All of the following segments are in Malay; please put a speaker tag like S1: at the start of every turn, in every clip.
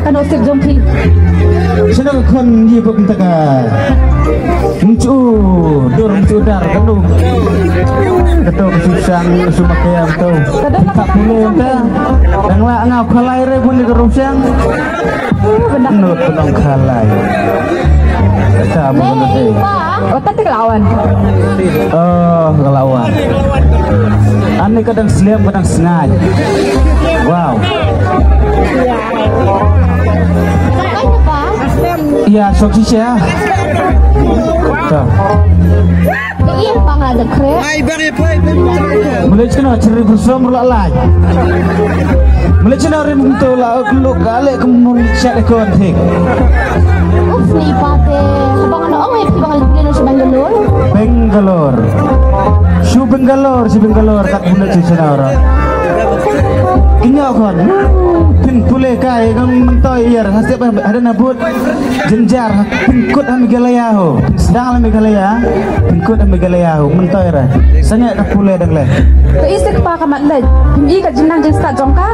S1: kan usir jompi.
S2: Senang kon ye pun tengah. Muncul, dorong cudar kendung. Ketuk susang sumakayam tu. Tak boleh dah. Dan wak ngau kalai re pun dikerusang. Menut penong kalai. Tak boleh.
S1: Oh, tadi lawan.
S2: Oh, lawan. Ane kadang seliam kadang sengaja. Wow. Iya, sok sih ya. Tuh.
S1: Iya, bang ada keren.
S2: Mulai cina ceri bersama mulai. Mulai cina rim tu lah, lu kali kemun cek kontek.
S1: Nih pate, bang ada orang yang bang ada di Bangalore.
S2: Bangalore. Si Bangalore kat mulai cina orang. Ingat kan, pin pulih kai kan mentoy ya, setiap ada nabut jenjar, pinkut ambil galayahu, sedang ambil galaya, pinkut ambil galayahu, mentoy ra, sangat tak pulih dah leh.
S1: Tu isi kepa kamat leh, ini kat jenang jen start jongka.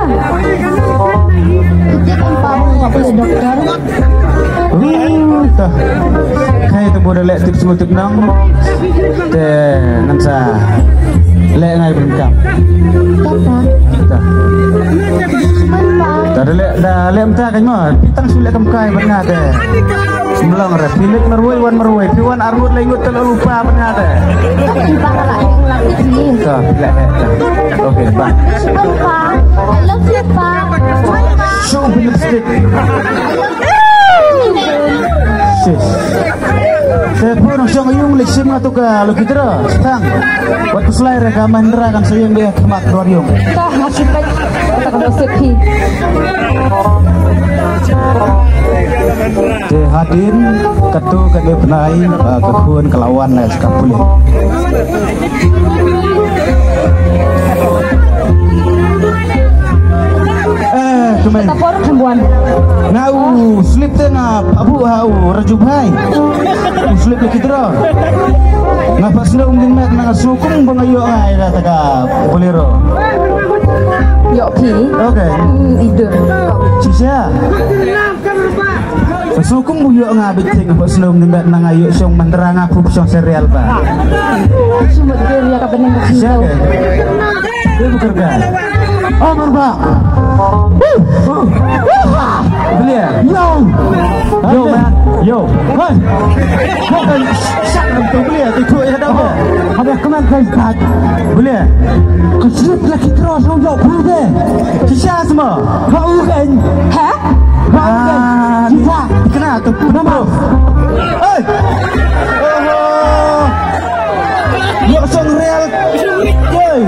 S1: Kita tanpa nggak boleh dokter.
S2: Tuh, kai tu boleh leh tips mutuk nang, teh nansa, leh ngai berengkam. Kita. Dah lem tak kan mah, pitang sulit kamkai benar deh. Melang re, pilik meruai, piwan armut lengut terlalu lupa benar deh. Tuh, pilih Okey, bye.
S1: I love you, Pak.
S2: Show me lipstick. Sis. Saya pun langsung ayung leksim atau ke lu kita setang. Waktu selai reka Mahindra kan saya yang dia kemak keluarium.
S1: Tah masih baik. Kita kena sepi.
S2: Hadir ketu kene penai kekuan kelawan sekapulih. Kemen.
S1: Kita porok sembuhan.
S2: Nau slip tengah abu hau rajubhai. Slip lagi terus. Ngapas na mek na sukung bangayo ngai kata ka bolero.
S1: Yok pi.
S2: Okay.
S1: Ide.
S2: Cisya. Sukung buyo ngabit ting apa senum mek na ngayo song menterang aku song serial ba.
S1: Semut dia ka beneng ka.
S2: Dia bekerja. Oh, Mbak. Beli ya? Yo, man. Yo. Hei. Kau kan sak tu beli ya? Tu ya dah apa? Habis keman kau kat. Beli ya? Kau slip lagi terus kau jauh pada. Kisah semua. Kau kan? Hah? Kau kan? Kita. Kenapa tu? Kenapa? Hei. Oh. Yo song real. Woi.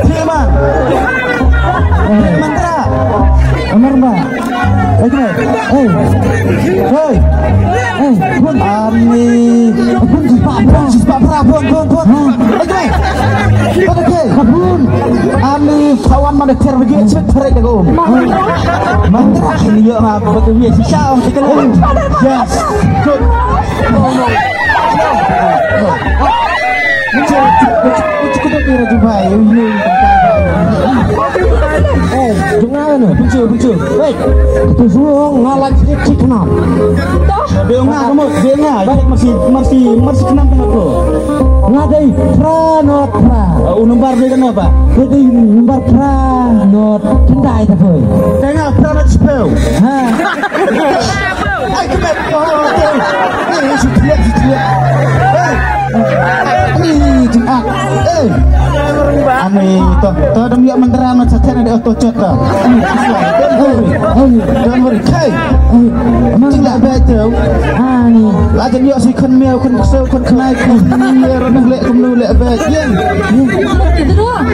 S2: Siapa? Mantra. Amar Mbak. Hei. Pun Ami. Pun Pak Prabowo. Okey. Pun Ami kawan mana ter begitu cepat aku. Mantra ini yo ngapa betul dia siapa sekali. Yes. Good. Cukup kira jumpa ini. Jangan bucu. Baik. Itu suruh ngalah cik kenam. Dia kamu masih kenam kenapa? Ngadai pranot pra. Nomor dia kenapa? Jadi nomor pranot kendai tak boy. Tengah pranot spell. Ha. Ai kemet. Ini sudah. Ini jengak. Ani toh demi menterang saja ada otocot dah. Don't worry. Hey. Tidak baca. Ani. Lajan yo si kon meo kon kesel kon kenai kon ni renah lek kon lek baca. Yang.
S1: Itu doang.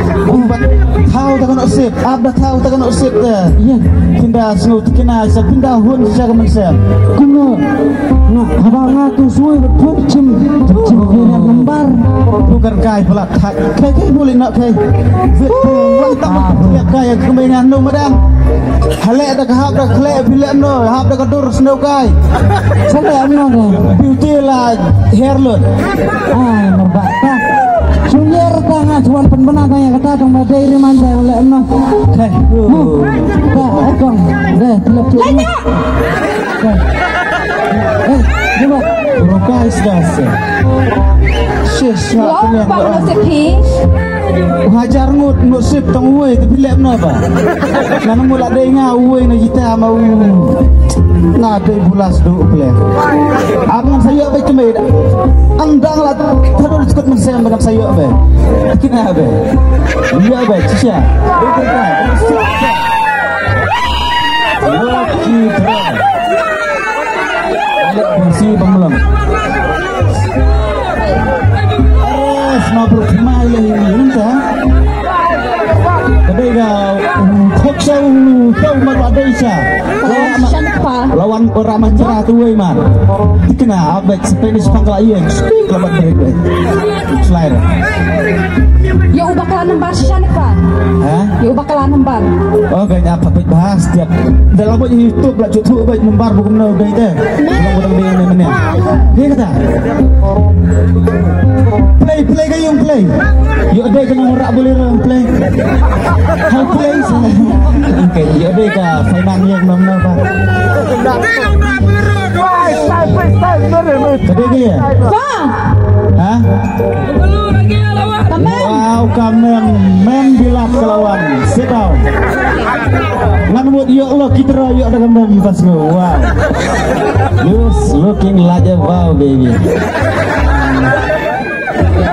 S2: Tahu tak nak sip. Abah tahu tak nak sip dah. Ya. Pindah sengut kena pindah hun saja mensel. Kuno. Nak abang aku suai betul cim lembar. Bukan kai pelak. Kai boleh nak kai. Wah tak tiap kai kemengan no madam. Halek dah kahap dah klek bilek no, hap dah kadur snow kai. Sampai amno dah. Beauty lah hair load. Merbak tak. Sunyer tanga cuman penbenang yang kata dong badai riman saya oleh emang. Oke. Kak, ekong. Deh, telap.
S1: Banyak.
S2: Coba. Rokai sedas. Syes,
S1: Lompang lo sepi.
S2: hajar ngut sip tong uwe tapi lep no ba nana mula dai nga uwe na kita mau na dai bulas do ple abang sayo ba cemai andang la thadul cikut mesem bagam sayo ba kina ba iya ba cisya Loki dra si banglam mabruk malah ini tapi kok tahu malu ada isya lawan orang manjara tu man kena abek Spanish pangkalayan speak lawan mereka selain
S1: ya ubah kalah nembar syanik pak ya ubah kalah nembar
S2: oke apa bahas tiap dalam YouTube lah cukup baik nembar bukan menau dah itu bukan dengan mana dia kata play kayong play yuk ada kena merak boleh orang play how play sana oke yuk ada ka final yang mana pak tadi dia hah wow kamen men bilang kelawan sit down ngan buat yuk lo kita yuk ada kamen pas wow you looking like a wow baby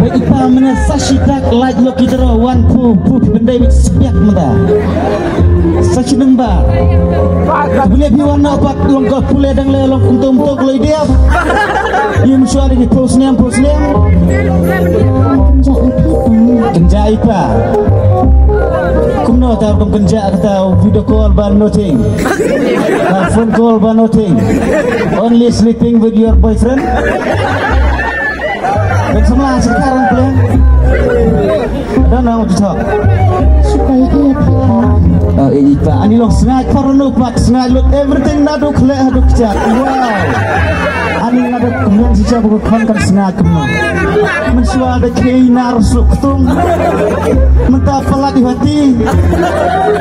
S2: Ipa mana sashidak like lo kita one two benda ini sepiak menda sashi nembar boleh biwan nak buat longkah boleh dang lelong untuk lo dia yang suara di posnya kenja ipa kumno tahu kong kenja atau video call ban nothing phone call ban nothing only sleeping with your boyfriend dan semua sekarang pulang dan orang tu tak
S1: supaya
S2: iya pak ani long sengaja parno pak sengaja look everything nado kelak hadu kejat wow ani nado kemudian sisa bukan kan sengaja kemudian mensual ada keinar suktung mentah pelak di hati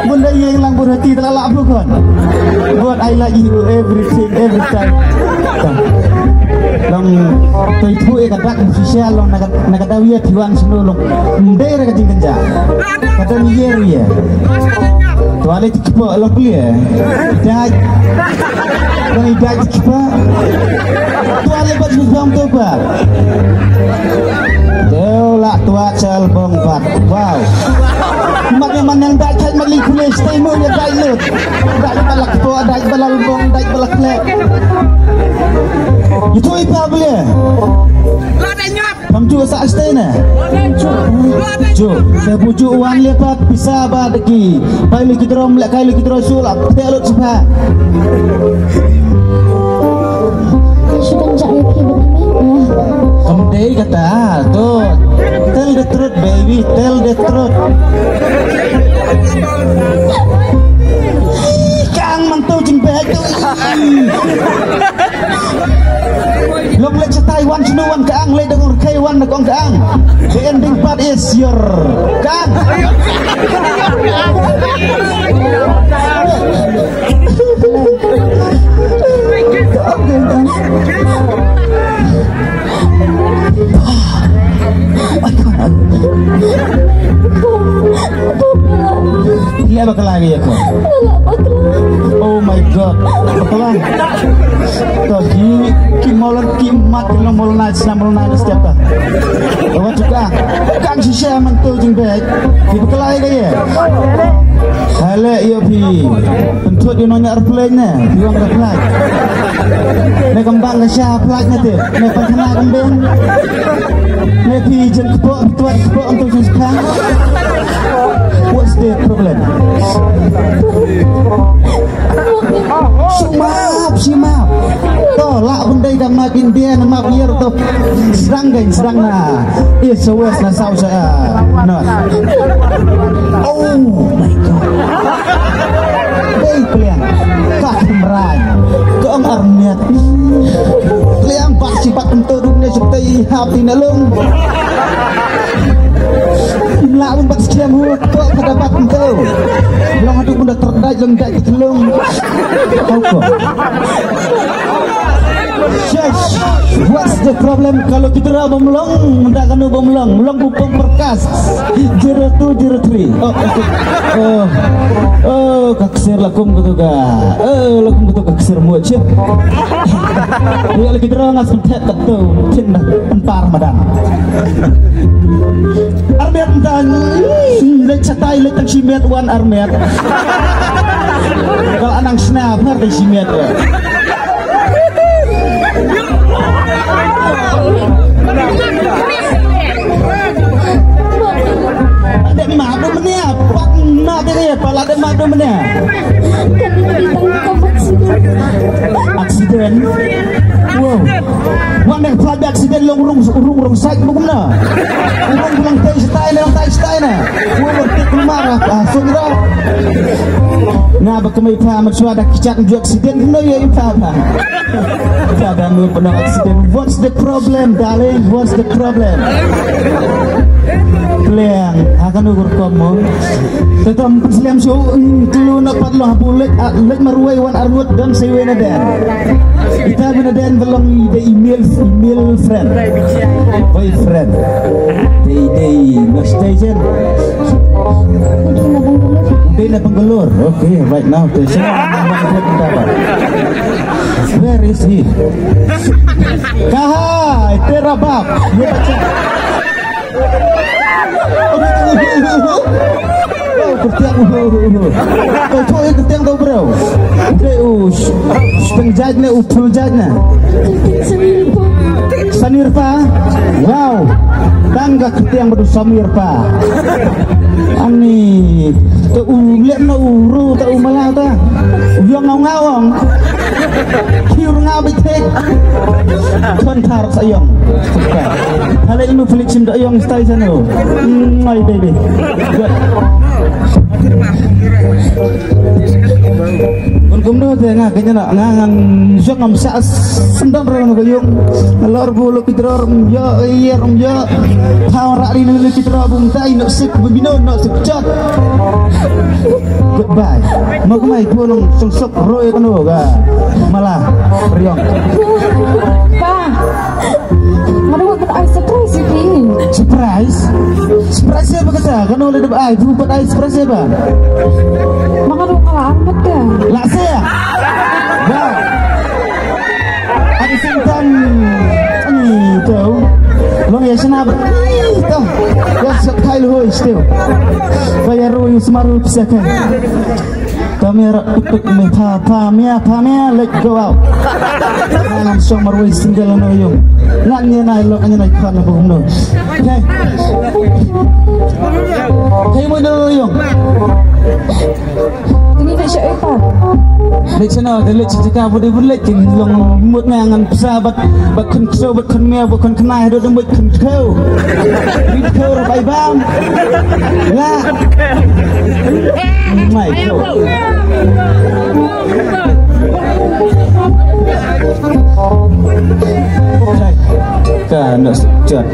S2: benda yang lambur hati terlalu bukan buat I like you everything every time long tôi thui cái rác official long naga dawiya tiwan sunu long ndai ra kajing kenja kata niyer ya tuale tikpo long beli daj long daj tikpo tuale bat bang tu ba lah tua cel bong bat wow maknya manang daj kai mali kule stay mo ya daj lut daj balak tua daj balal bong daj balak lek itu ipa boleh kamu juga saat stay na jo saya bujuk uang lepas bisa badaki pilih kita rom lek pilih kita sulap telot cepat
S1: sudah jadi
S2: kamu deh kata tuh tell the truth baby tell the truth kang mantu jembek long let's Taiwan senuan kaang le dengan Taiwan nak ong kaang the ending part is your kaang Iya bakal lagi ya kok. Oh my god, bakalan. Toh ki molon ki mat ki molon na setiap ta. Oh juga. Kang sisa mentu jeng baik. Di bakal lagi ya. Hale iya pi. Pentut di nonya airplane na, biwang airplane. Ne kembang ke siapa plane tu? Ne pankana kembang. Ne pi jen kepok tuat kepok untuk sekarang. What's the problem? Simap. Tolak benda yang makin dia nama biar tu serang na. It's a west na south saya. No. Oh my god. Hey peliang, kah merai. Kau arniat. Peliang pak cipat tentu dunia seperti hati nalung. kok dapat tu. Long aduh pun dah terdaj long dak telung. Tahu kok. Shush. What's the problem kalau kita ra bomlong ndak kanu bomlong melong bupong berkas 0203. Kaksir lakum gitu ga. Lakum gitu kaksir mu aja. Ya lagi terang ngas pentet ketu tin empar madang. Armet dan lek catai lek tang simet wan armet. Kalau anang snap har de simet. Ada madu menia, pak madu dia, pala ada madu menia. Aksiden, wow, wan yang pelajak aksiden urung saik bukan na, urung pulang tai stay na, wow bertik marah, sungra. Nah, berkemai paham suara kicak jual aksiden, kena ya paham. Paham nur penang aksiden. What's the problem, darling? What's the problem? Peliang akan ukur kamu. Tetap perseliam show telu nak patloh bulik lek maruai wan armut dan sewe nadan. Kita benadan belum ide email friend, boyfriend. Day no station. Dia Penggelur. Okay, right now. Where is he? Kahai, terabab. Dia baca. Ketiak ketiak kau bro. Penjajnya upul jajnya. Sanirpa. Wow. Tangga ketiak bedu Samirpa. Ani. Lihat na uru tak umalah ta. Yang ngawang. Kiur ngabitek. Kontar sayang. Hal ini Felix ndak yang stay sana. My baby. Good. Kumdo tengah kanya nak ngangan syok ngam sas sendang rang bayung lor bulu kitror ya tau rak ri nu kitror bung tai nak sik bino nak sekjot. Goodbye. Mau kemai pulung sok roy kanu ga malah riong.
S1: Pa. Mana buat ai surprise ini?
S2: Surprise? Surprise apa kata? Kanu le dep ai buat ai surprise apa?
S1: Maka lu kalah amat ke?
S2: Lah saya. Wow. Ada sentan ini tahu. Long ya senap. Tahu. Ya sekai lu still. Bayar ru semaru pisakan. Kamera utuk me pamia let go out. Nanam song marui single no yung. Nanya na lo kanya na ikhan na bugno. Okay. Hey mo no yung.
S1: Ini tak siap apa?
S2: Lek sana lek cita boleh lek long mut ngangan sahabat bakun kso bakun mea bakun kenai do dembut kun kau. Rit kau rabai bang. La. My God. Kan nak sejat.